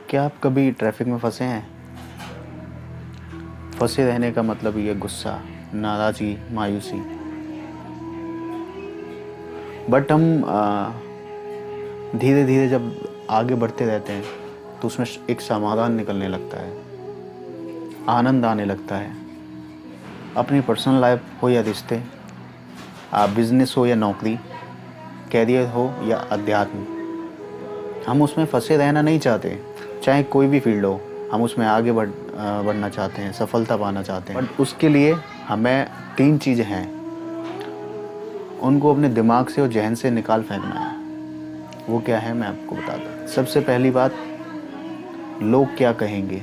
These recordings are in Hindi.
क्या आप कभी ट्रैफिक में फंसे हैं? फंसे रहने का मतलब ये गुस्सा, नाराज़गी, मायूसी। बट हम धीरे धीरे जब आगे बढ़ते रहते हैं तो उसमें एक समाधान निकलने लगता है, आनंद आने लगता है। अपनी पर्सनल लाइफ हो या रिश्ते, बिजनेस हो या नौकरी, कैरियर हो या अध्यात्म, हम उसमें फंसे रहना नहीं चाहते। चाहे कोई भी फील्ड हो, हम उसमें आगे बढ़ना चाहते हैं, सफलता पाना चाहते हैं। बट उसके लिए हमें 3 चीज़ें हैं, उनको अपने दिमाग से और जहन से निकाल फेंकना है। वो क्या है मैं आपको बताता हूँ। सबसे पहली बात, लोग क्या कहेंगे।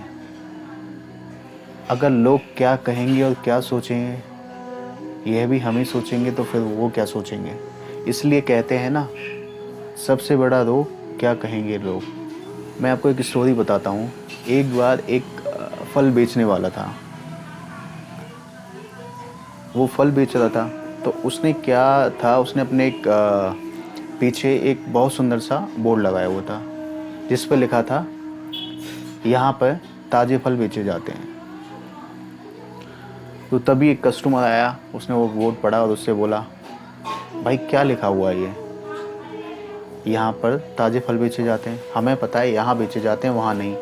अगर लोग क्या कहेंगे और क्या सोचेंगे यह भी हम ही सोचेंगे तो फिर वो क्या सोचेंगे। इसलिए कहते हैं ना, सबसे बड़ा रोग क्या कहेंगे लोग। मैं आपको एक स्टोरी बताता हूँ। एक बार एक फल बेचने वाला था। वो फल बेच रहा था तो उसने क्या था, उसने अपने एक पीछे एक बहुत सुंदर सा बोर्ड लगाया हुआ था जिस पर लिखा था, यहाँ पर ताज़े फल बेचे जाते हैं। तो तभी एक कस्टमर आया, उसने वो बोर्ड पढ़ा और उससे बोला, भाई क्या लिखा हुआ है ये? यहाँ पर ताज़े फल बेचे जाते हैं। हमें पता है यहाँ बेचे जाते हैं, वहाँ नहीं।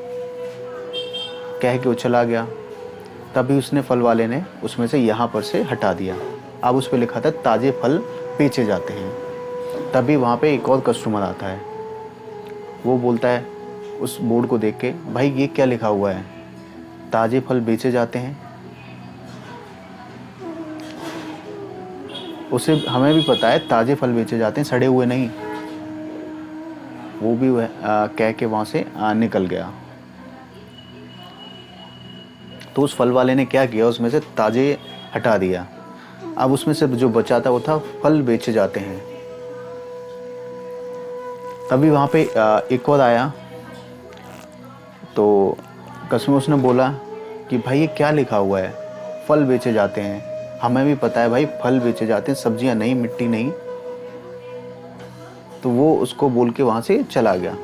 कह के वो चला गया। तभी उसने फल वाले ने उसमें से यहाँ पर से हटा दिया। अब उस पर लिखा था ताज़े फल बेचे जाते हैं। तभी वहाँ पे एक और कस्टमर आता है। वो बोलता है उस बोर्ड को देख के, भाई ये क्या लिखा हुआ है? ताज़े फल बेचे जाते हैं। उसे हमें भी पता है ताज़े फल बेचे जाते हैं, सड़े हुए नहीं। वो भी कह के वहाँ से निकल गया। तो उस फल वाले ने क्या किया, उसमें से ताज़े हटा दिया। अब उसमें से जो बचा था वो था फल बेचे जाते हैं। तभी वहाँ पे एक और आया तो कस्टमर उसने बोला कि भाई ये क्या लिखा हुआ है? फल बेचे जाते हैं। हमें भी पता है भाई, फल बेचे जाते हैं, सब्जियां नहीं, मिट्टी नहीं। तो वो उसको बोल के वहाँ से चला गया।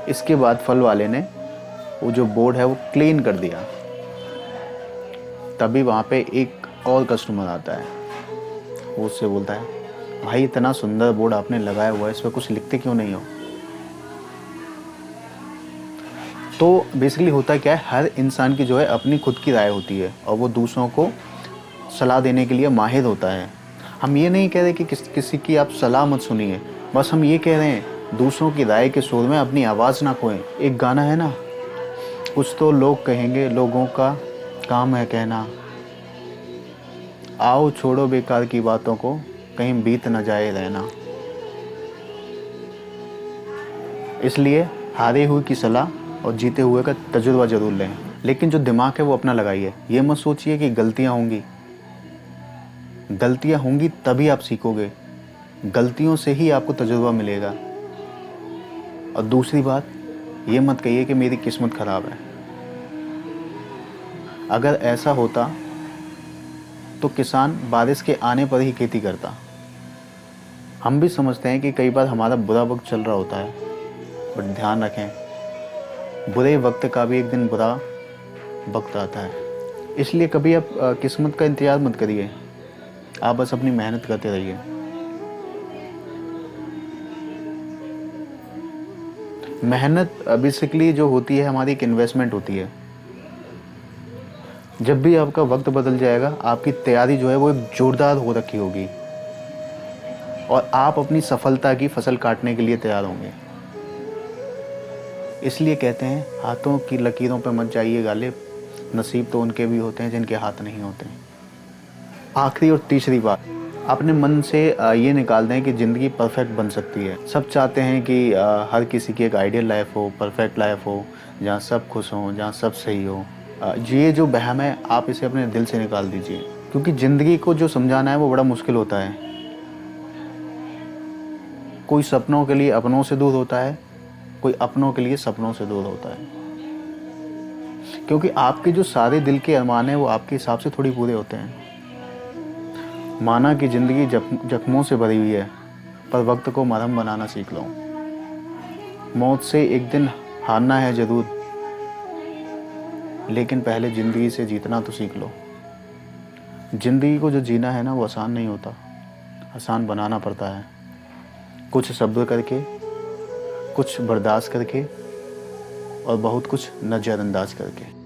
इसके बाद फल वाले ने वो जो बोर्ड है वो क्लीन कर दिया। तभी वहाँ पे एक और कस्टमर आता है। वो उससे बोलता है, भाई इतना सुंदर बोर्ड आपने लगाया हुआ है, इस पर कुछ लिखते क्यों नहीं हो? तो बेसिकली होता क्या है, हर इंसान की जो है अपनी खुद की राय होती है और वो दूसरों को सलाह देने के लिए माहिर होता है। हम ये नहीं कह रहे कि किसी की आप सलाह मत सुनिए, बस हम ये कह रहे हैं दूसरों की राय के शोर में अपनी आवाज़ ना खोएं। एक गाना है ना, कुछ तो लोग कहेंगे, लोगों का काम है कहना, आओ छोड़ो बेकार की बातों को, कहीं बीत न जाए रहना। इसलिए हारे हुए की सलाह और जीते हुए का तजुर्बा जरूर लें, लेकिन जो दिमाग है वो अपना लगाइए। ये मत सोचिए कि गलतियाँ होंगी। गलतियाँ होंगी तभी आप सीखोगे, गलतियों से ही आपको तजुर्बा मिलेगा। और दूसरी बात, ये मत कहिए कि मेरी किस्मत ख़राब है। अगर ऐसा होता तो किसान बारिश के आने पर ही खेती करता। हम भी समझते हैं कि कई बार हमारा बुरा वक्त चल रहा होता है, बट ध्यान रखें, बुरे वक्त का भी एक दिन बुरा वक्त आता है। इसलिए कभी आप किस्मत का इंतज़ार मत करिए, आप बस अपनी मेहनत करते रहिए। मेहनत बेसिकली जो होती है हमारी एक इन्वेस्टमेंट होती है। जब भी आपका वक्त बदल जाएगा, आपकी तैयारी जो है वो एक जोरदार हो रखी होगी और आप अपनी सफलता की फसल काटने के लिए तैयार होंगे। इसलिए कहते हैं, हाथों की लकीरों पर मत जाइए गालिब, नसीब तो उनके भी होते हैं जिनके हाथ नहीं होते। आखिरी और तीसरी बात, अपने मन से ये निकाल दें कि ज़िंदगी परफेक्ट बन सकती है। सब चाहते हैं कि हर किसी की एक आइडियल लाइफ हो, परफेक्ट लाइफ हो, जहाँ सब खुश हों, जहाँ सब सही हो। ये जो वहम है आप इसे अपने दिल से निकाल दीजिए, क्योंकि ज़िंदगी को जो समझाना है वो बड़ा मुश्किल होता है। कोई सपनों के लिए अपनों से दूर होता है, कोई अपनों के लिए सपनों से दूर होता है। क्योंकि आपके जो सारे दिल के अरमान हैं वो आपके हिसाब से थोड़ी पूरे होते हैं। माना कि ज़िंदगी जख्मों से भरी हुई है, पर वक्त को मरहम बनाना सीख लो। मौत से एक दिन हारना है ज़रूर, लेकिन पहले ज़िंदगी से जीतना तो सीख लो। ज़िंदगी को जो जीना है ना, वो आसान नहीं होता, आसान बनाना पड़ता है। कुछ सब्र करके, कुछ बर्दाश्त करके और बहुत कुछ नज़रअंदाज करके।